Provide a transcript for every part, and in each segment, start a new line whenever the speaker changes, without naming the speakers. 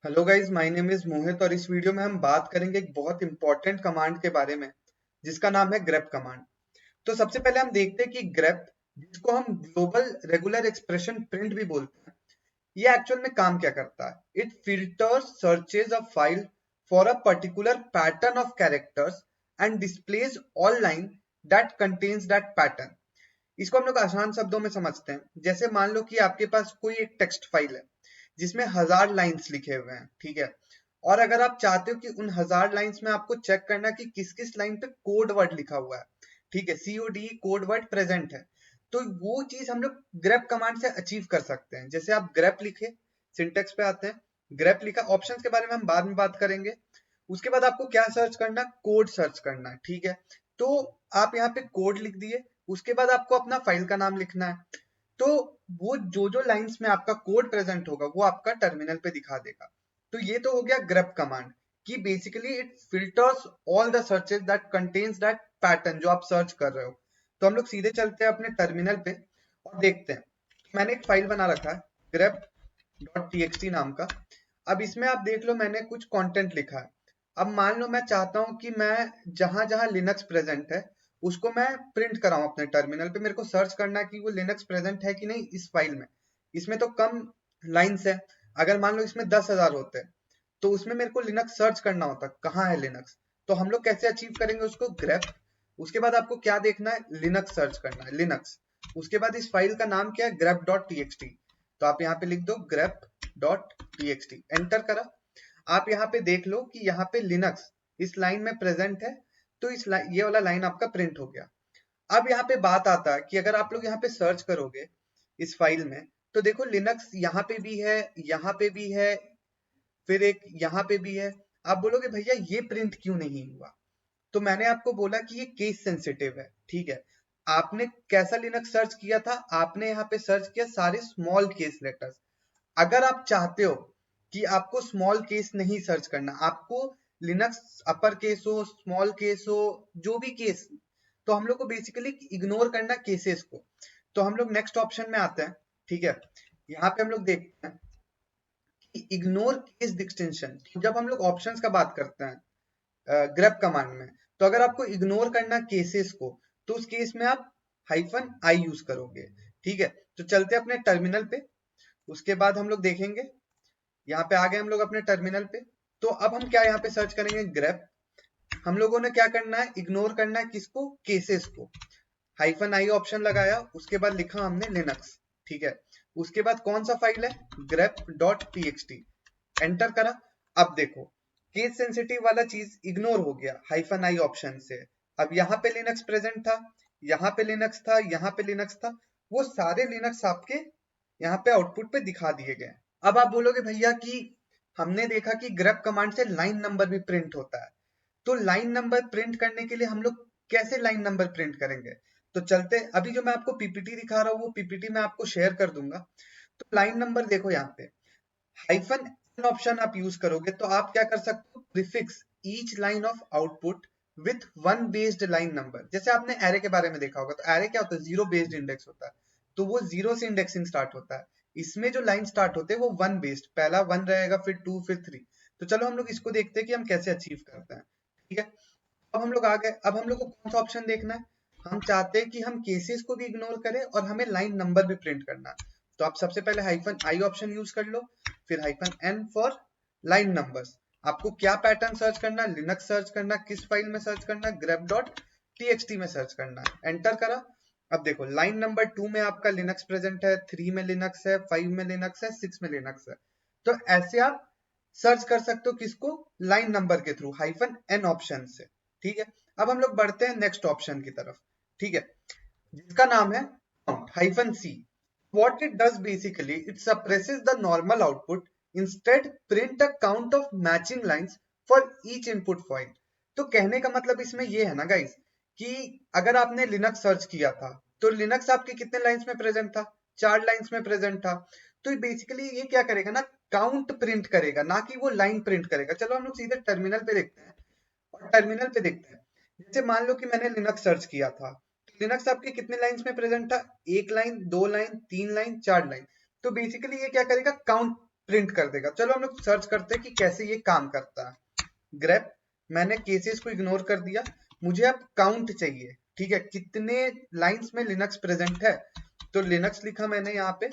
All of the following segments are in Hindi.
Hello guys, my name is Mohit और इस वीडियो में हम बात करेंगे एक बहुत इंपॉर्टेंट कमांड के बारे में जिसका नाम है grep कमांड। तो सबसे पहले हम देखते हैं कि grep, जिसको हम ग्लोबल रेगुलर एक्सप्रेशन प्रिंट भी बोलते हैं, ये एक्चुअल में काम क्या करता है। It filters searches a file for a particular pattern of characters and displays all line that contains that pattern. इसको हम लोग आसान शब्दों में समझते हैं। जैसे मान लो कि आपके पास कोई एक टेक्स्ट फाइल है जिसमें 1000 लाइन्स लिखे हुए हैं, ठीक है। और अगर आप चाहते हो कि उन 1000 लाइन्स में आपको चेक करना कि किस किस लाइन पे कोड वर्ड लिखा हुआ है, ठीक है, COD कोड वर्ड प्रेजेंट है, तो वो चीज हम लोग ग्रेप कमांड से अचीव कर सकते हैं। जैसे आप ग्रेप लिखे, सिंटेक्स पे आते हैं, ग्रेप लिखा, ऑप्शंस के बारे में हम बाद में बात करेंगे। उसके बाद आपको क्या सर्च करना, कोड सर्च करना है, ठीक है। तो आप यहाँ पे कोड लिख दिए, उसके बाद आपको अपना फाइल का नाम लिखना है। तो वो जो जो लाइंस में आपका कोड प्रेजेंट होगा वो आपका टर्मिनल पे दिखा देगा। तो ये तो हो गया grep कमांड कि basically it filters all the searches that contains that pattern जो आप सर्च कर रहे हो। तो हम लोग सीधे चलते हैं अपने टर्मिनल पे और देखते हैं। मैंने एक फाइल बना रखा है grep.txt नाम का। अब इसमें आप देख लो मैंने कुछ कंटेंट लिखा है। अब मान लो मैं चाहता हूं कि मैं जहां जहां लिनक्स प्रेजेंट है उसको मैं प्रिंट कराऊं अपने टर्मिनल पे। मेरे को सर्च करना है कि वो लिनक्स प्रेजेंट है कि नहीं इस फाइल में। इसमें तो कम लाइन्स है, अगर मान लो इसमें 10,000 होते हैं तो उसमें मेरे को लिनक्स सर्च करना होता कहाँ है लिनक्स। तो हम लोग कैसे अचीव करेंगे उसको, ग्रेप। उसके बाद आपको क्या देखना है, लिनक्स सर्च करना है, लिनक्स। उसके बाद इस फाइल का नाम क्या है, grep.txt। तो आप यहाँ पे लिख दो grep.txt, एंटर करा। आप यहाँ पे देख लो कि यहाँ पे लिनक्स इस लाइन में प्रेजेंट है। तो ये वाला लाइन आपका प्रिंट हो गया। अब यहाँ पे बात आता है कि अगर आप लोग यहाँ पे सर्च करोगे इस फाइल में, तो देखो लिनक्स यहाँ पे भी है, यहाँ पे भी है, फिर एक यहाँ पे भी है। आप बोलोगे भैया ये प्रिंट क्यों नहीं हुआ। तो मैंने आपको बोला कि ये केस सेंसिटिव है, ठीक है। आपने कैसा लिनक्स सर्च किया था, आपने यहाँ पे सर्च किया सारे स्मॉल केस लेटर्स। अगर आप चाहते हो कि आपको स्मॉल केस नहीं सर्च करना, आपको लिनक्स अपर केस हो, स्मॉल केस हो, जो भी केस, तो हम लोग को बेसिकली इग्नोर करना केसेस को। तो हम लोग नेक्स्ट ऑप्शन में आते हैं, ठीक है। यहाँ पे हम लोग देखते हैं कि इग्नोर केस डिस्टिंक्शन। जब हम लोग ऑप्शंस का बात करते हैं ग्रेप कमांड में, तो अगर आपको इग्नोर करना केसेस को, तो उस केस में आप -i यूज करोगे, ठीक है। तो चलते अपने टर्मिनल पे। उसके बाद हम लोग देखेंगे, यहाँ पे आ गए हम लोग अपने टर्मिनल पे। तो अब हम क्या यहाँ पे सर्च करेंगे, ग्रेप। हम लोगों ने क्या करना है, इग्नोर करना है किसको, केसेस को। -i ऑप्शन लगाया, उसके बाद लिखा हमने लिनक्स, ठीक है। उसके बाद कौन सा फाइल है, grep.txt, एंटर करा। अब देखो केस सेंसिटिव वाला चीज इग्नोर हो गया -i ऑप्शन से। अब यहाँ पे लिनक्स प्रेजेंट था, यहाँ पे लिनक्स था, यहाँ पे लिनक्स था, वो सारे लिनक्स आपके यहाँ पे आउटपुट पे दिखा दिए गए। अब आप बोलोगे भैया कि हमने देखा कि grep कमांड से लाइन नंबर भी प्रिंट होता है। तो लाइन नंबर प्रिंट करने के लिए हम लोग कैसे लाइन नंबर प्रिंट करेंगे। तो चलते, अभी जो मैं आपको पीपीटी दिखा रहा हूँ वो पीपीटी मैं आपको शेयर कर दूंगा। तो लाइन नंबर देखो यहाँ पे -n ऑप्शन आप यूज करोगे तो आप क्या कर सकते हो, prefix each line of output with one based line number. जैसे आपने एरे के बारे में देखा होगा, तो एरे क्या होता है, जीरो बेस्ड इंडेक्स होता है। तो वो जीरो से इंडेक्सिंग स्टार्ट होता है। इसमें जो लाइन स्टार्ट होते हैं वो वन बेस्ड, पहला वन रहेगा, फिर टू, फिर थ्री। तो चलो हम लोग इसको देखते हैं कि हम कैसे अचीव करते हैं, ठीक है। अब हम लोग आ गए, अब हम लोग को कौन सा ऑप्शन देखना है, हम चाहते हैं कि हम केसेस को भी इग्नोर करें और हमें लाइन नंबर भी प्रिंट करना है। तो आप सबसे पहले -i ऑप्शन यूज कर लो, फिर -n फॉर लाइन नंबर्स। आपको क्या पैटर्न सर्च करना है, लिनक्स सर्च करना, किस फाइल में सर्च करना है, grep.txt में सर्च करना है, एंटर करा। अब देखो लाइन नंबर 2 में आपका लिनक्स प्रेजेंट है, 3 में लिनक्स है, 5 में लिनक्स है, 6 में लिनक्स है। तो ऐसे आप सर्च कर सकते हो किसको, लाइन नंबर के थ्रू -n ऑप्शन से, ठीक है। अब हम लोग बढ़ते हैं नेक्स्ट ऑप्शन की तरफ, ठीक है, जिसका नाम है -c। What it does basically, it suppresses the normal output, instead print a count of matching lines for each input point। तो कहने का मतलब इसमें ये है ना गाइस, कि अगर आपने लिनक्स सर्च किया था तो लिनक्स आपके कितने लाइंस में प्रेजेंट था, 4 लाइंस में प्रेजेंट था। तो बेसिकली ये क्या करेगा ना, काउंट प्रिंट करेगा, ना कि वो लाइन प्रिंट करेगा। चलो हम लोग सीधे टर्मिनल पे देखते हैं और टर्मिनल पे देखते हैं। जैसे मान लो कि मैंने लिनक्स सर्च किया था, लिनक्स आपके कितने लाइंस में प्रेजेंट था, 1 लाइन, 2 लाइन, 3 लाइन, 4 लाइन। तो बेसिकली ये क्या करेगा, काउंट प्रिंट कर देगा। चलो हम लोग सर्च करते हैं कि कैसे ये काम करता है। ग्रेप, मैंने केसेस को इग्नोर कर दिया, मुझे अब काउंट चाहिए, ठीक है, कितने लाइंस में लिनक्स प्रेजेंट है। तो लिनक्स लिखा मैंने यहाँ पे,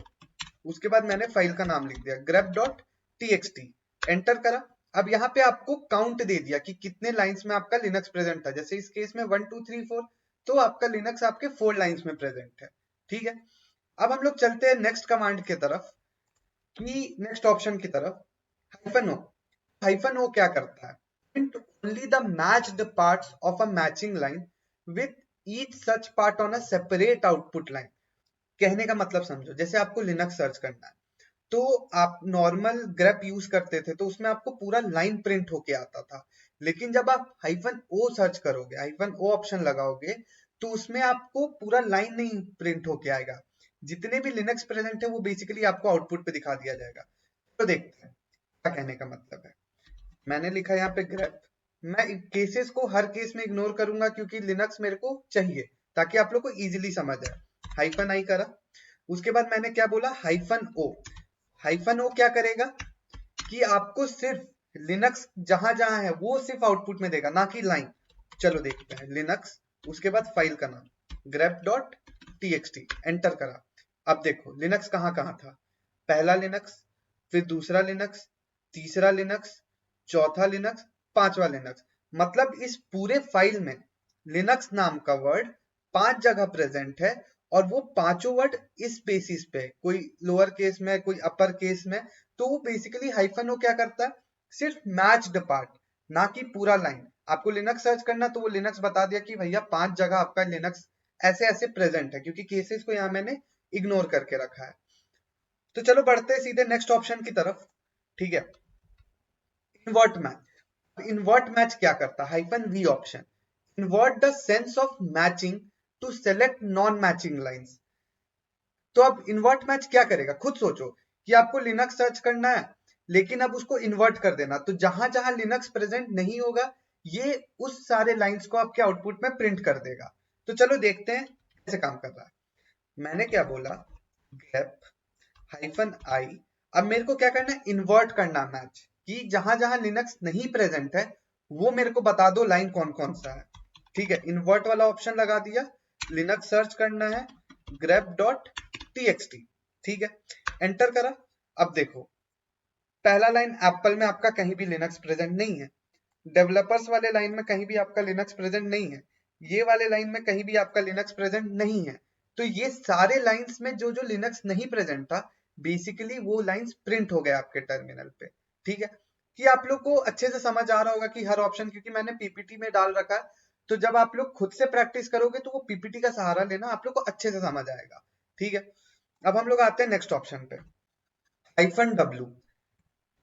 उसके बाद मैंने फाइल का नाम लिख दिया grep.txt, एंटर करा। अब यहाँ पे आपको काउंट दे दिया कि कितने लाइंस में आपका लिनक्स प्रेजेंट था। जैसे इस केस में 1 2 3 4, तो आपका लिनक्स आपके 4 लाइंस में प्रेजेंट है, ठीक है। अब हम लोग चलते हैं नेक्स्ट कमांड की तरफ, कि नेक्स्ट ऑप्शन की तरफ, हाइफन ओ। हाइफन ओ क्या करता है? Print only the matched parts of a matching line with each such part on a separate output line. कहने का मतलब समझो, जैसे आपको लिनक्स सर्च करना है, तो आप नॉर्मल ग्रेप यूज करते थे तो उसमें आपको पूरा लाइन प्रिंट होके आता था। लेकिन जब आप हाइफन ओ सर्च करोगे, हाइफन ओ ऑप्शन लगाओगे, तो उसमें आपको पूरा लाइन नहीं प्रिंट होके आएगा। जितने भी लिनक्स प्रेजेंट है वो बेसिकली आपको आउटपुट पे दिखा दिया जाएगा। तो देखते हैं क्या कहने का मतलब है। मैंने लिखा यहाँ पे ग्रेप, मैं केसेस को हर केस में इग्नोर करूंगा क्योंकि लिनक्स मेरे को चाहिए ताकि आप लोग को इजीली समझ आए। हाइफन आई करा, उसके बाद मैंने क्या बोला, हाइफन ओ। हाइफन ओ क्या करेगा कि आपको सिर्फ लिनक्स जहां जहां है वो सिर्फ आउटपुट में देगा, ना कि लाइन। चलो देखते हैं, लिनक्स, उसके बाद फाइल का नाम grep.txt, एंटर करा। अब देखो लिनक्स कहां कहां था, पहला लिनक्स, फिर दूसरा लिनक्स, तीसरा लिनक्स, चौथा लिनक्स, पांचवा लिनक्स। मतलब इस पूरे फाइल में लिनक्स नाम का वर्ड 5 जगह प्रेजेंट है, और वो पांचों वर्ड इस बेसिस पे, कोई लोअर केस में, कोई अपर केस में। तो वो बेसिकली हाइफन ओ क्या करता है, सिर्फ मैच्ड पार्ट, ना कि पूरा लाइन। आपको लिनक्स सर्च करना तो वो लिनक्स बता दिया कि भैया 5 जगह आपका लिनक्स ऐसे ऐसे प्रेजेंट है, क्योंकि केसेस को यहाँ मैंने इग्नोर करके रखा है। तो चलो बढ़ते हैं सीधे नेक्स्ट ऑप्शन की तरफ, ठीक है। Invert match. इन्वर्ट मैच क्या करता है, hyphen V option, invert the sense of matching to select non matching lines. तो अब इन्वर्ट मैच क्या करेगा, खुद सोचो कि आपको लिनक्स सर्च करना है, लेकिन अब उसको इन्वर्ट कर देना, तो जहां जहां लिनक्स प्रेजेंट नहीं होगा, ये उस सारे लाइंस को आपके आउटपुट में प्रिंट कर देगा। तो चलो देखते हैं कैसे काम कर रहा है। मैंने क्या बोला, grep हाइफन आई। अब मेरे को क्या करना है, इन्वर्ट करना मैच, कि जहां जहां लिनक्स नहीं प्रेजेंट है वो मेरे को बता दो लाइन कौन कौन सा है, ठीक है। इन्वर्ट वाला ऑप्शन लगा दिया, लिनक्स सर्च करना है grep.txt, ठीक है, एंटर करा। अब देखो पहला लाइन, एप्पल में आपका कहीं भी लिनक्स प्रेजेंट नहीं है, डेवलपर्स वाले लाइन में कहीं भी आपका लिनक्स प्रेजेंट नहीं है, ये वाले लाइन में कहीं भी आपका लिनक्स प्रेजेंट नहीं है। तो ये सारे लाइंस में जो जो लिनक्स नहीं प्रेजेंट था, बेसिकली वो लाइंस प्रिंट हो गए आपके टर्मिनल पे, ठीक है। कि आप लोग को अच्छे से समझ आ रहा होगा कि हर ऑप्शन, क्योंकि मैंने पीपीटी में डाल रखा है, तो जब आप लोग खुद से प्रैक्टिस करोगे तो वो पीपीटी का सहारा लेना, आप लोग को अच्छे से समझ आएगा, ठीक है। अब हम लोग आते हैं नेक्स्ट ऑप्शन पे, हाइफन डब्ल्यू।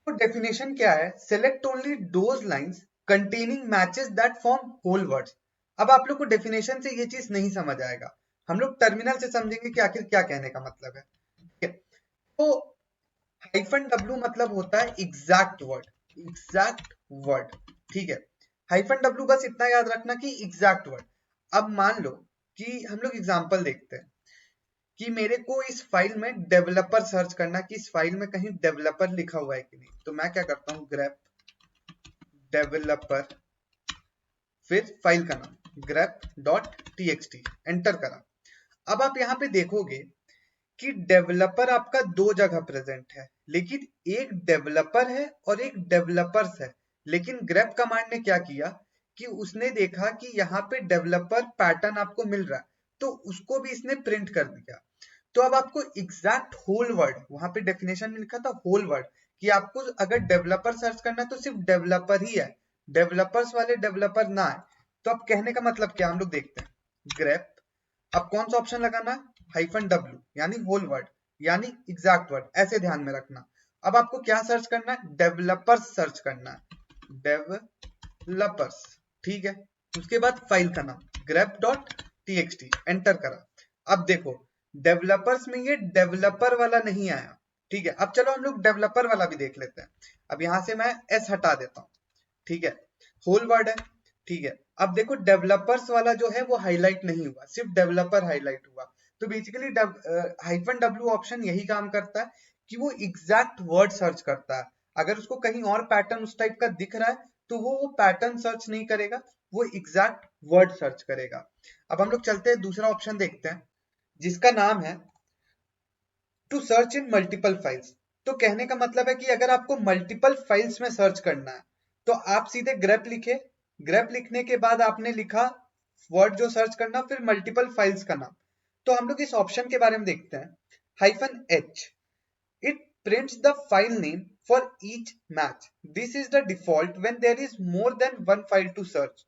तो डेफिनेशन क्या है, select only those lines containing matches that form whole words. अब आप लोग को डेफिनेशन से ये चीज नहीं समझ आएगा, हम लोग टर्मिनल से समझेंगे कि आखिर क्या कहने का मतलब है, ठीक है। तो हाइफन डब्ल्यू मतलब होता है एग्जैक्ट वर्ड, एग्जैक्ट वर्ड, ठीक है। हाइफन डब्ल्यू बस इतना याद रखना कि एग्जैक्ट वर्ड। अब मान लो कि हम लोग एग्जांपल देखते हैं कि मेरे को इस फाइल में डेवलपर सर्च करना, कि इस फाइल में कहीं डेवलपर लिखा हुआ है कि नहीं। तो मैं क्या करता हूँ, grep डेवलपर, फिर फाइल का नाम grep.txt, एंटर करा। अब आप यहाँ पे देखोगे कि डेवलपर आपका 2 जगह प्रेजेंट है, लेकिन एक डेवलपर है और एक डेवलपर्स है। लेकिन grep कमांड ने क्या किया कि उसने देखा कि यहाँ पे डेवलपर पैटर्न आपको मिल रहा है, तो उसको भी इसने प्रिंट कर दिया। तो अब आपको एग्जैक्ट होल वर्ड, वहां पे डेफिनेशन में लिखा था होल वर्ड, कि आपको अगर डेवलपर सर्च करना है तो सिर्फ डेवलपर ही है, डेवलपर्स वाले डेवलपर ना है। तो अब कहने का मतलब क्या, हम लोग देखते हैं grep। अब कौन सा ऑप्शन लगाना है, हाइफन डब्ल्यू, यानी होल वर्ड, यानी एग्जैक्ट वर्ड, ऐसे ध्यान में रखना। अब आपको क्या सर्च करना है, डेवलपर्स सर्च करना है, डेवलपर्स, ठीक है। उसके बाद फाइल का नाम grep.txt, एंटर करा। अब देखो डेवलपर्स में ये डेवलपर वाला नहीं आया, ठीक है। अब चलो हम लोग डेवलपर वाला भी देख लेते हैं। अब यहां से मैं एस हटा देता हूं, ठीक है, होल वर्ड है, ठीक है। अब देखो डेवलपर्स वाला जो है वो हाईलाइट नहीं हुआ, सिर्फ डेवलपर हाईलाइट हुआ। तो बेसिकली हाइफन डब्ल्यू ऑप्शन यही काम करता है कि वो एग्जैक्ट वर्ड सर्च करता है। अगर उसको कहीं और पैटर्न उस टाइप का दिख रहा है तो वो पैटर्न सर्च नहीं करेगा, वो एग्जैक्ट वर्ड सर्च करेगा। अब हम लोग चलते हैं दूसरा ऑप्शन देखते हैं जिसका नाम है to search in multiple files. तो कहने का मतलब है कि अगर आपको मल्टीपल फाइल्स में सर्च करना है तो आप सीधे ग्रेप लिखे, ग्रेप लिखने के बाद आपने लिखा वर्ड जो सर्च करना, फिर मल्टीपल फाइल्स का नाम। तो हम लोग इस ऑप्शन के बारे में देखते हैं, -h, it prints the file name for each match. This is the default when there is more than one file to search.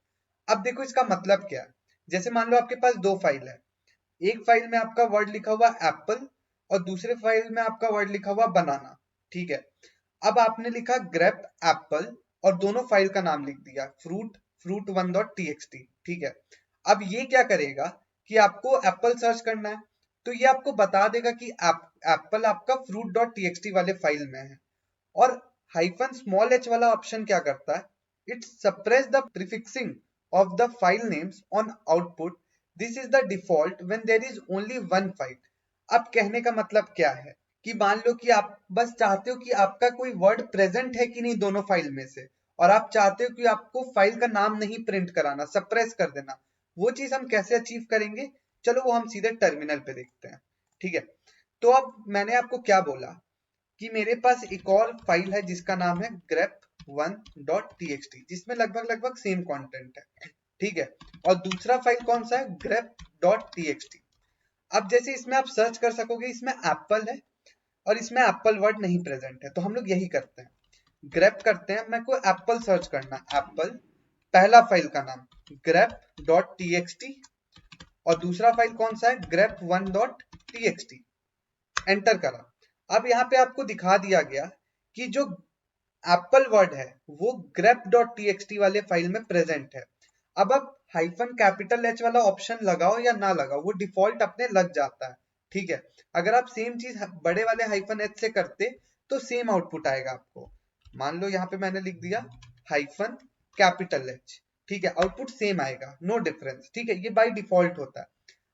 अब देखो इसका मतलब क्या है। जैसे मान लो आपके पास दो फाइल है, एक फाइल में आपका वर्ड लिखा हुआ एप्पल और दूसरे फाइल में आपका वर्ड लिखा हुआ बनाना, ठीक है। अब आपने लिखा ग्रेप एप्पल और दोनों फाइल का नाम लिख दिया fruit1.txt, ठीक है। अब ये क्या करेगा कि आपको एप्पल सर्च करना है तो ये आपको बता देगा कि एप्पल आपका fruit.txt वाले फाइल में है। और -h वाला ऑप्शन क्या करता है, it suppress the prefixing of the file names on output, this is the default when there is only one file. अब कहने का मतलब क्या है कि मान लो कि आप बस चाहते हो कि आपका कोई वर्ड प्रेजेंट है कि नहीं दोनों फाइल में से, और आप चाहते हो कि आपको फाइल का नाम नहीं प्रिंट कराना, सप्रेस कर देना। वो चीज हम कैसे अचीव करेंगे, चलो वो हम सीधे टर्मिनल पे देखते हैं, ठीक है। तो अब मैंने आपको क्या बोला कि मेरे पास एक और फाइल है जिसका नाम है grep1.txt, जिसमें लगभग लगभग सेम कंटेंट है, ठीक है। और दूसरा फाइल कौन सा है, grep.txt। अब जैसे इसमें आप सर्च कर सकोगे, इसमें एप्पल है और इसमें एप्पल वर्ड नहीं प्रेजेंट है, तो हम लोग यही करते हैं, ग्रेप करते हैं, मेरे को एप्पल सर्च करना, एप्पल, पहला फाइल का नाम grep.txt और दूसरा फाइल कौन सा है, grep1.txt, एंटर करा। अब यहाँ पे आपको दिखा दिया गया कि जो एप्पल वर्ड है वो grep.txt वाले फाइल में प्रेजेंट है। अब आप -H वाला ऑप्शन लगाओ या ना लगाओ, वो डिफॉल्ट अपने लग जाता है, ठीक है। अगर आप सेम चीज बड़े वाले -H से करते तो सेम आउटपुट आएगा आपको। मान लो यहाँ पे मैंने लिख दिया -H, ठीक है, आउटपुट सेम आएगा, नो डिफरेंस, ठीक है, ये बाय डिफॉल्ट होता है।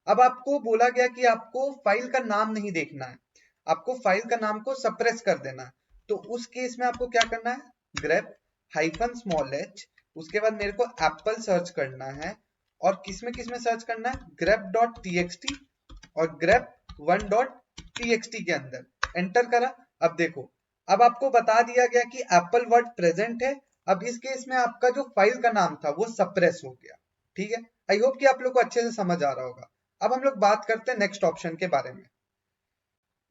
अब आपको बोला गया कि आपको फाइल का नाम नहीं देखना है, आपको फाइल का नाम को सप्रेस कर देना है। तो उस केस में आपको क्या करना है, grep-h, उसके बाद मेरे को एप्पल सर्च करना है, और किसमें सर्च करना है, grep.txt और grep1.txt के अंदर, एंटर करा। अब देखो, अब आपको बता दिया गया कि एप्पल वर्ड प्रेजेंट है। अब इस केस में आपका जो फाइल का नाम था वो सप्रेस हो गया, ठीक है। आई होप कि आप लोग को अच्छे से समझ आ रहा होगा। अब हम लोग बात करते हैं नेक्स्ट ऑप्शन के बारे में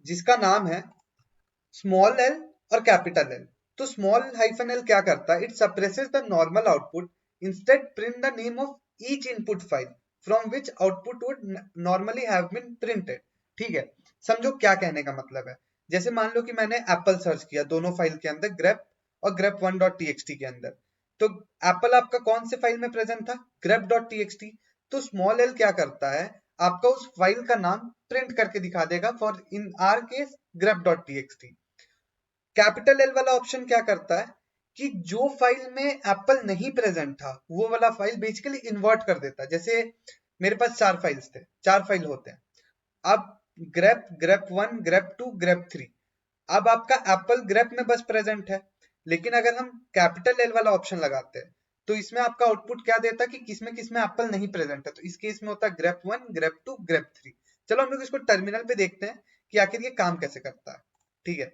जिसका नाम है स्मॉल एल और कैपिटल एल। तो स्मॉल -l क्या करता है, it suppresses the normal output, instead print the name of each input file from which output would normally have been printed, ठीक है। समझो क्या कहने का मतलब है। जैसे मान लो कि मैंने एप्पल सर्च किया दोनों फाइल के अंदर, grep और grep1.txt के अंदर, तो एप्पल आपका कौन से फाइल में प्रेजेंट था, grep.txt। तो स्मॉल एल क्या करता है, आपका उस फाइल का नाम प्रिंट करके दिखा देगा, for in are case grep.txt। Capital L वाला ऑप्शन क्या करता है कि जो फाइल में एप्पल नहीं प्रेजेंट था वो वाला फाइल बेसिकली इन्वर्ट कर देता है। जैसे मेरे पास 4 फाइल्स थे, 4 फाइल होते हैं। अब grep, grep1, grep2, grep3, अब आपका एप्पल grep में बस प्रेजेंट है। लेकिन अगर हम कैपिटल एल वाला ऑप्शन लगाते हैं तो इसमें आपका आउटपुट क्या देता है कि किसमें एप्पल नहीं प्रेजेंट है। तो इस केस में होता है grep1, grep2, grep3। चलो हम लोग इसको टर्मिनल पे देखते हैं कि आखिर ये काम कैसे करता है, ठीक है।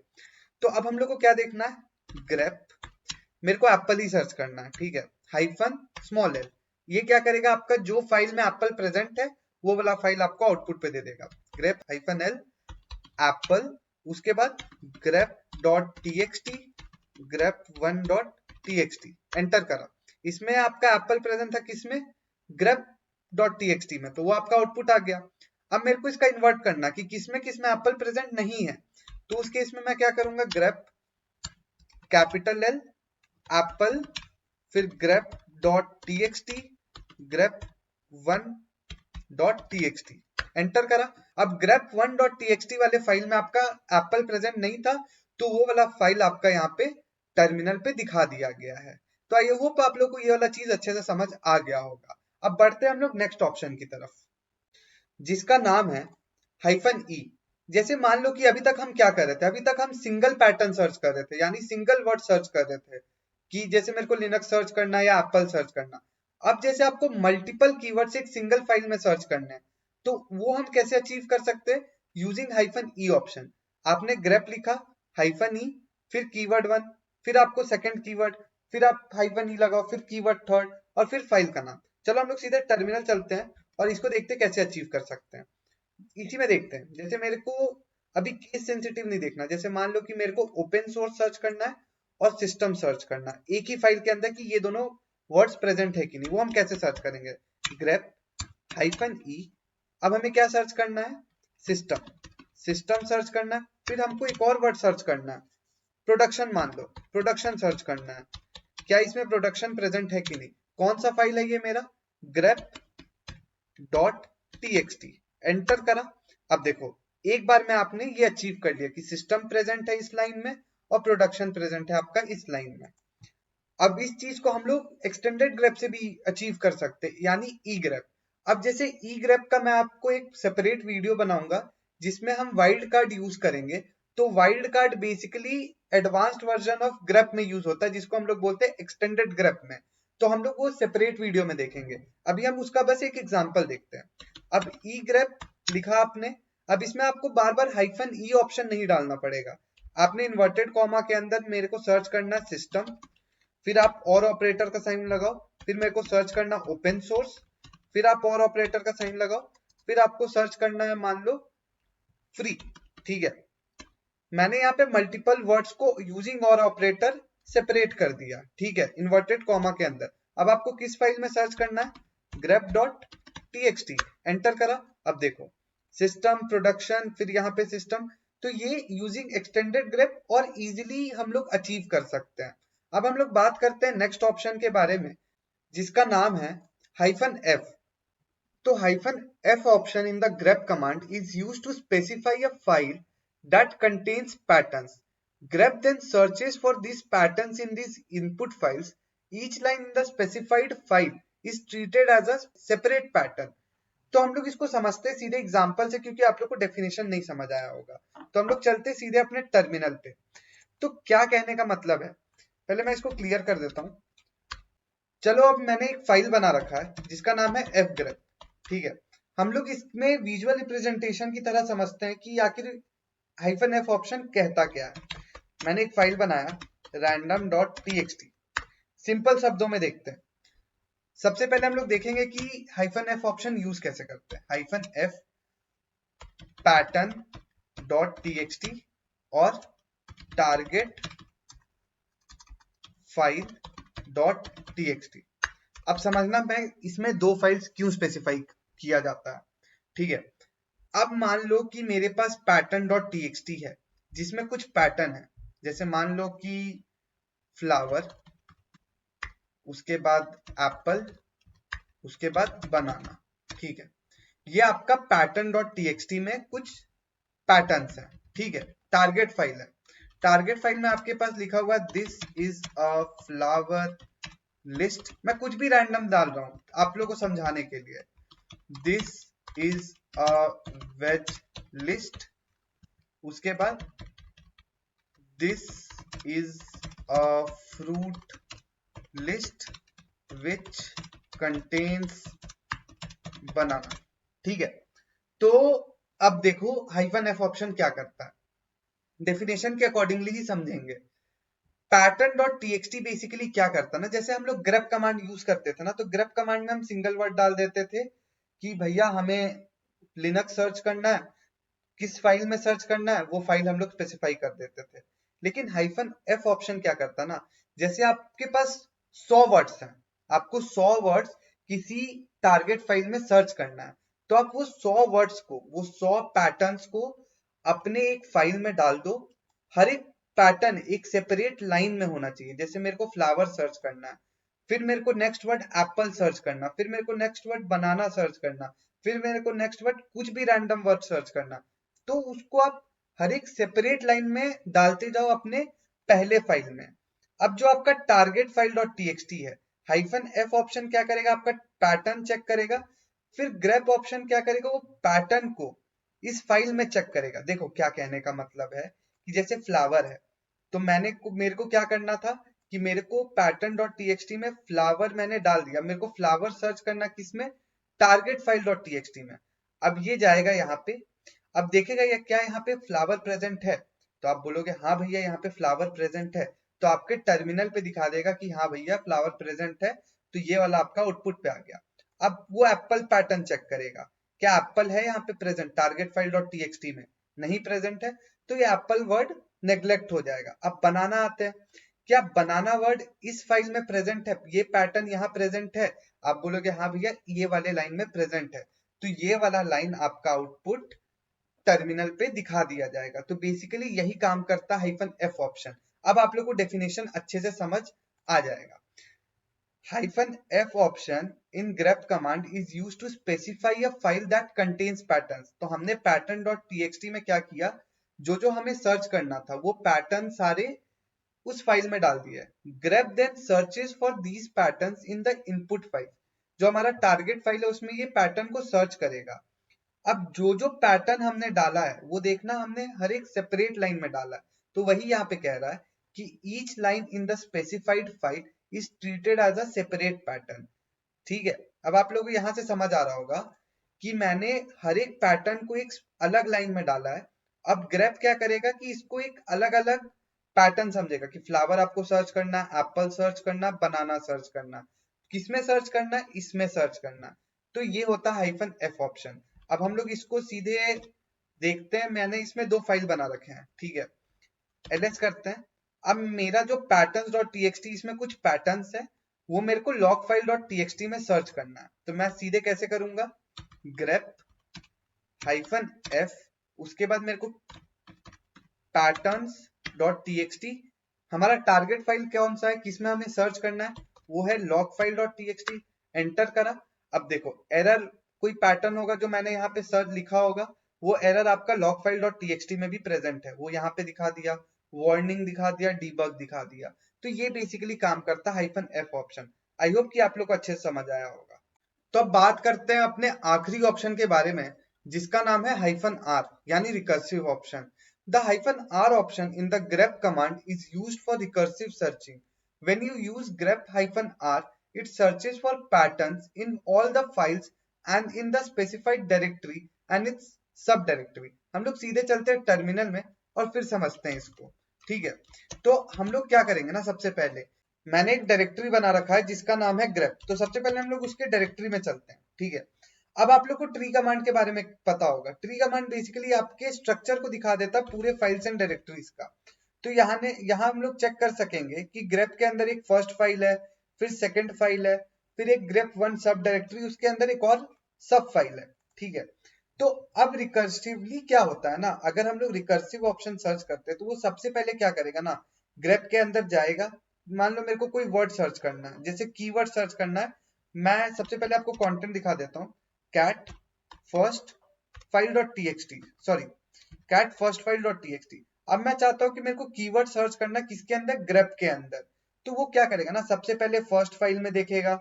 तो अब हम लोग को क्या देखना है, ग्रेप, मेरे को एप्पल ही सर्च करना है, ठीक है, -l। ये क्या करेगा, आपका जो फाइल में एप्पल प्रेजेंट है वो वाला फाइल आपको आउटपुट पे दे देगा, grep -l एप्पल, उसके बाद grep.txt, grep1.txt, एंटर करा। इसमें आपका एप्पल प्रेजेंट था किसमें, grep.txt में, तो वो आपका आउटपुट आ गया। अब मेरे को इसका इन्वर्ट करना कि किसमें एप्पल प्रेजेंट नहीं है, तो उस केस में मैं क्या करूंगा, grep कैपिटल एल एप्पल, फिर grep.txt, grep1.txt, एंटर करा। अब grep1.txt वाले फाइल में आपका एप्पल प्रेजेंट नहीं था, तो वो वाला फाइल आपका यहाँ पे टर्मिनल पे दिखा दिया गया है। तो आई होप आप लोग को ये वाला चीज अच्छे से समझ आ गया होगा। अब बढ़ते हैं हम लोग नेक्स्ट ऑप्शन की तरफ जिसका नाम है -e, जैसे मान लो कि अभी तक हम क्या कर रहे थे, अभी तक हम सिंगल पैटर्न सर्च कर रहे थे, यानी सिंगल वर्ड सर्च कर रहे थे कि जैसे मेरे को लिनक्स सर्च करना है या एप्पल सर्च करना। अब जैसे आपको मल्टीपल कीवर्ड्स एक सिंगल फाइल में सर्च करने हैं, तो वो हम कैसे अचीव कर सकते हैं? Using -e option. आपने ग्रेप लिखा, -e, फिर कीवर्ड 1, फिर आपको सेकंड कीवर्ड, फिर आप -e लगाओ, फिर कीवर्ड थर्ड, और फिर फाइल का नाम। चलो हम लोग सीधे टर्मिनल चलते हैं और इसको देखते हैं कैसे अचीव कर सकते हैं। इसी में देखते हैं, जैसे मेरे को अभी केस सेंसिटिव नहीं देखना, जैसे मान लो कि मेरे को ओपन सोर्स सर्च करना है और सिस्टम सर्च करना है एक ही फाइल के अंदर, कि ये दोनों वर्ड्स प्रेजेंट है कि नहीं। वो हम कैसे सर्च करेंगे? Grep -e। अब हमें क्या सर्च करना है? सिस्टम। सिस्टम सर्च करना है, फिर हमको एक और वर्ड सर्च करना है, प्रोडक्शन। मान लो प्रोडक्शन सर्च करना है, क्या इसमें प्रोडक्शन प्रेजेंट है कि नहीं। कौन सा फाइल है ये मेरा? grep.txt। एंटर करा। अब देखो, एक बार में आपने ये अचीव कर लिया कि सिस्टम प्रेजेंट है इस लाइन में और प्रोडक्शन प्रेजेंट है आपका इस लाइन में। अब इस चीज को हम लोग एक्सटेंडेड ग्रेप से भी अचीव कर सकते हैं, यानी ई ग्रेप। अब जैसे ई ग्रेप का मैं आपको एक सेपरेट वीडियो बनाऊंगा जिसमें हम वाइल्ड कार्ड यूज करेंगे। तो wild card basically advanced version of grape में यूज होता है, जिसको हम लोग बोलते हैं एक्सटेंडेड ग्रेप में। तो हम लोग वो सेपरेट वीडियो में देखेंगे। अभी हम उसका बस एक एग्जांपल देखते हैं। अब ई ग्रेप लिखा आपने, अब इसमें आपको बार बार -e ऑप्शन नहीं डालना पड़ेगा। आपने इन्वर्टेड कॉमा के अंदर मेरे को सर्च करना सिस्टम, फिर आप और ऑपरेटर का साइन लगाओ, फिर मेरे को सर्च करना ओपन सोर्स, फिर आप और ऑपरेटर का साइन लगाओ, फिर आपको सर्च करना है मान लो फ्री। ठीक है, मैंने यहाँ पे मल्टीपल वर्ड्स को यूजिंग और ऑपरेटर सेपरेट कर दिया। ठीक है, इन्वर्टेड कॉमा के अंदर। अब आपको किस फाइल में सर्च करना है? grep.txt। एंटर करा। अब देखो सिस्टम, प्रोडक्शन, फिर यहाँ पे सिस्टम। तो ये यूजिंग एक्सटेंडेड ग्रेप और इजीली हम लोग अचीव कर सकते हैं। अब हम लोग बात करते हैं नेक्स्ट ऑप्शन के बारे में, जिसका नाम है -f। तो -f option in the grep command is used to specify a file that contains patterns. Grep then searches for these patterns in these input files. Each line in the specified file is treated as a separate pattern. तो हम लोग इसको समझते हैं सीधे एग्जांपल से, क्योंकि आप लोग को डेफिनेशन नहीं समझ आया होगा। तो हम लोग चलते सीधे अपने टर्मिनल पे। तो क्या कहने का मतलब है, पहले मैं इसको क्लियर कर देता हूँ। चलो, अब मैंने एक फाइल बना रखा है जिसका नाम है fgrep। ठीक है, हम लोग इसमें विजुअल रिप्रेजेंटेशन की तरह समझते हैं कि आखिर -f ऑप्शन कहता क्या है। मैंने एक फाइल बनाया random.txt। सिंपल शब्दों में देखते हैं। सबसे पहले हम लोग देखेंगे कि -f ऑप्शन यूज कैसे करते हैं। -f pattern.txt और target file.txt। अब समझना मैं इसमें दो फाइल्स क्यों स्पेसिफाई किया जाता है। ठीक है, अब मान लो कि मेरे पास pattern.txt है जिसमें कुछ पैटर्न है, जैसे मान लो कि फ्लावर, उसके बाद एप्पल, उसके बाद बनाना। ठीक है, ये आपका pattern.txt में कुछ पैटर्न्स है। ठीक है, टारगेट फाइल है। टारगेट फाइल में आपके पास लिखा हुआ this is a flower list. मैं कुछ भी रैंडम डाल रहा हूं आप लोगों को समझाने के लिए। This is a veg list, उसके बाद this is a fruit list which contains banana. ठीक है, तो अब देखो -f ऑप्शन क्या करता है, डेफिनेशन के अकॉर्डिंगली ही समझेंगे। pattern.txt बेसिकली क्या करता है ना, जैसे हम लोग grep कमांड यूज करते थे ना, तो grep कमांड में हम सिंगल वर्ड डाल देते थे कि भैया हमें लिनक्स सर्च करना है, किस फाइल में सर्च करना है वो फाइल हम लोग स्पेसिफाई कर देते थे। लेकिन -f ऑप्शन क्या करता ना, जैसे आपके पास 100 वर्ड्स हैं, आपको 100 वर्ड्स किसी टारगेट फाइल में सर्च करना है, तो आप वो 100 वर्ड्स को, वो 100 पैटर्न्स को अपने एक फाइल में डाल दो। हर एक पैटर्न एक सेपरेट लाइन में होना चाहिए। जैसे मेरे को फ्लावर सर्च करना है, फिर मेरे को नेक्स्ट वर्ड एप्पल सर्च करना, फिर मेरे को नेक्स्ट वर्ड बनाना सर्च करना, फिर मेरे को नेक्स्ट वर्ड कुछ भी रैंडम वर्ड सर्च करना। तो उसको आप हर एक सेपरेट लाइन में डालते जाओ अपने पहले फाइल में। अब जो आपका टारगेट फाइल .txt है, -f ऑप्शन क्या करेगा, आपका पैटर्न चेक करेगा, फिर grep ऑप्शन क्या करेगा, वो पैटर्न को इस फाइल में चेक करेगा। देखो क्या कहने का मतलब है कि जैसे फ्लावर है, तो मेरे को क्या करना था कि मेरे को pattern.txt में फ्लावर मैंने डाल दिया, मेरे को फ्लावर सर्च करना किसमें, टारगेट फाइल.txt में। अब ये जाएगा यहाँ पे, अब देखेगा ये क्या यहाँ पे फ्लावर प्रेजेंट है, तो आप बोलोगे हाँ भैया यहाँ पे फ्लावर प्रेजेंट है, तो आपके टर्मिनल पे दिखा देगा कि हाँ भैया फ्लावर प्रेजेंट है, तो ये वाला आपका आउटपुट पे आ गया। अब वो एप्पल पैटर्न चेक करेगा, क्या एप्पल है यहाँ पे प्रेजेंट टारगेट फाइल.txt में, नहीं प्रेजेंट है, तो ये एप्पल वर्ड नेग्लेक्ट हो जाएगा। अब बनाना आते हैं, क्या बनाना वर्ड इस फाइल में प्रेजेंट है, ये पैटर्न यहाँ प्रेजेंट है, आप बोलोगे हाँ भैया ये वाले लाइन में प्रेजेंट है, तो ये वाला लाइन आपका आउटपुट टर्मिनल पे दिखा दिया जाएगा। तो बेसिकली यही काम करता है -f ऑप्शन। अब आप लोग को डेफिनेशन अच्छे से समझ आ जाएगा। -f option in grep command is used to specify a file that contains patterns। तो हमने pattern.txt में क्या किया, जो हमें सर्च करना था वो पैटर्न सारे उस फाइल में डाल दिया है। grep then searches for these patterns in the input file। जो हमारा टारगेट फाइल है उसमें ये पैटर्न को सर्च करेगा। अब जो पैटर्न हमने डाला है वो देखना हमने हर एक सेपरेट लाइन में डाला है, तो वही यहाँ पे कह रहा है कि each line in the specified file is treated as a separate pattern. ठीक है, अब आप लोगों को यहाँ से समझ आ रहा होगा कि मैंने हर एक पैटर्न को एक अलग लाइन में डाला है। अब ग्रेप क्या करेगा कि इसको एक अलग अलग पैटर्न समझेगा कि फ्लावर आपको सर्च करना, एप्पल सर्च करना, बनाना सर्च करना, किसमें सर्च करना, इसमें सर्च करना। तो ये होता है -f ऑप्शन। अब हम लोग इसको सीधे देखते हैं, मैंने इसमें दो फाइल बना रखे हैं, ठीक है, ls करते हैं। अब मेरा जो patterns.txt इसमें कुछ पैटर्न्स है, वो मेरे को log file.txt में सर्च करना है, तो मैं सीधे कैसे करूंगा, grep -f, उसके बाद मेरे को patterns.txt, हमारा टारगेट फाइल कौन सा है, किसमें हमें सर्च करना है, वो है log file.txt, एंटर करा। अब देखो एरर कोई पैटर्न होगा जो मैंने यहाँ पे सर्च लिखा होगा, वो एरर आपका log file.txt में भी प्रेजेंट है, वो यहाँ पे दिखा दिया, वार्निंग दिखा दिया, डीबग दिखा दिया। तो ये बेसिकली काम करता है -f ऑप्शन। आई होप कि आप लोग को अच्छे से समझ आया होगा। तो अब बात करते हैं अपने आखिरी ऑप्शन के बारे में, जिसका नाम है -r यानी recursive option. The -r option in the grep command is used for recursive searching. When you use grep -r, it searches for patterns in all the files and in the specified directory and its subdirectory। हम लोग सीधे चलते हैं टर्मिनल में और फिर समझते हैं इसको। ठीक है, तो हम लोग क्या करेंगे ना, सबसे पहले मैंने एक डायरेक्टरी बना रखा है जिसका नाम है grep, तो सबसे पहले हम लोग उसके डायरेक्टरी में चलते हैं। ठीक है, अब आप लोग को ट्री कमांड के बारे में पता होगा। ट्री कमांड बेसिकली आपके स्ट्रक्चर को दिखा देता है पूरे फाइल्स एंड डायरेक्टरीज का। तो यहाँ हम लोग चेक कर सकेंगे कि ग्रेप के अंदर एक फर्स्ट फाइल है, फिर सेकंड फाइल है, फिर एक ग्रेप 1 सब डायरेक्टरी, उसके अंदर एक और सब फाइल है। ठीक है, तो अब रिकर्सिवली क्या होता है ना, अगर हम लोग रिकर्सिव ऑप्शन सर्च करते हैं तो वो सबसे पहले क्या करेगा ना, ग्रेप के अंदर जाएगा। मान लो मेरे को कोई वर्ड सर्च करना है, जैसे कीवर्ड सर्च करना है, मैं सबसे पहले आपको कंटेंट दिखा देता हूँ, cat first file.txt, sorry cat first file.txt। अब मैं चाहता हूं कि मेरे को कीवर्ड सर्च करना किसके अंदर, ग्रेप के अंदर। तो वो क्या करेगा ना, सबसे पहले फर्स्ट फाइल में देखेगा,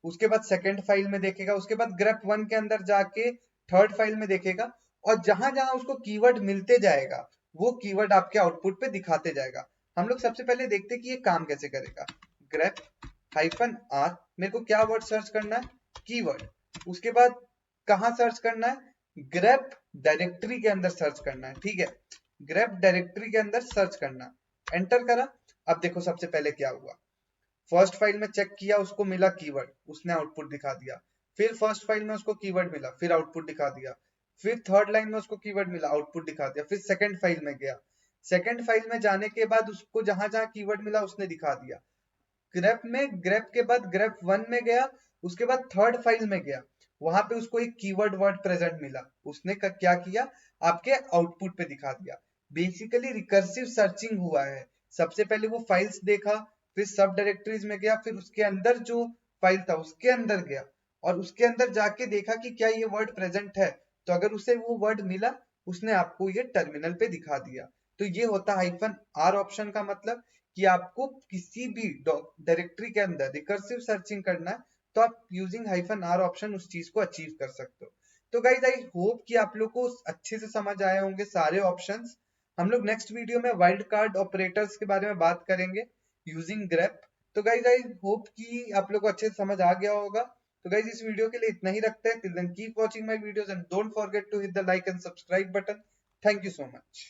उसके बाद सेकंड फाइल में देखेगा, उसके बाद ग्रेप 1 के अंदर जाके थर्ड फाइल में देखेगा, और जहां जहां उसको कीवर्ड मिलते जाएगा वो कीवर्ड आपके आउटपुट पे दिखाते जाएगा। हम लोग सबसे पहले देखते हैं कि ये काम कैसे करेगा। grep -r, मेरे को क्या वर्ड सर्च करना है, कीवर्ड, उसके बाद कहां सर्च करना है, ग्रेप डायरेक्टरी के अंदर सर्च करना है। ठीक है, ग्रेप डायरेक्टरी के अंदर सर्च करना, एंटर करा। अब देखो सबसे पहले क्या हुआ, फर्स्ट फाइल में चेक किया, उसको मिला कीवर्ड, उसने आउटपुट दिखा दिया, फिर फर्स्ट फाइल में उसको कीवर्ड मिला, फिर आउटपुट दिखा दिया, फिर थर्ड लाइन में उसको कीवर्ड मिला, आउटपुट दिखा दिया, फिर सेकंड फाइल में गया, सेकंड फाइल में जाने के बाद उसको जहां जहां कीवर्ड मिला उसने दिखा दिया। ग्रेप में, ग्रेप के बाद ग्रेप 1 में गया, उसके बाद थर्ड फाइल में गया, वहां पे उसको एक कीवर्ड वर्ड प्रेजेंट मिला, उसने क्या किया, आपके आउटपुट पे दिखा दिया। बेसिकली रिकर्सिव सर्चिंग हुआ है, सबसे पहले वो फाइल्स देखा, फिर सब डायरेक्टरीज में गया, फिर उसके अंदर जो फाइल था उसके अंदर गया, और उसके अंदर जाके देखा कि क्या ये वर्ड प्रेजेंट है, तो अगर उसे वो वर्ड मिला उसने आपको ये टर्मिनल पे दिखा दिया। तो ये होता है -r ऑप्शन का मतलब कि आपको किसी भी डायरेक्टरी के अंदर रिकर्सिव सर्चिंग करना है तो आप यूजिंग -r ऑप्शन उस चीज को अचीव कर सकते हो। तो गाइज आई होप कि आप लोग को अच्छे से समझ आए होंगे सारे ऑप्शंस। हम लोग नेक्स्ट वीडियो में वाइल्ड कार्ड ऑपरेटर्स के बारे में बात करेंगे यूजिंग ग्रेप। तो गाइज आई होप कि आप लोग को अच्छे से समझ आ गया होगा। तो गाइज इस वीडियो के लिए इतना ही रखते हैं। Till then keep watching my videos and don't forget to hit the like and subscribe button. Thank you so much.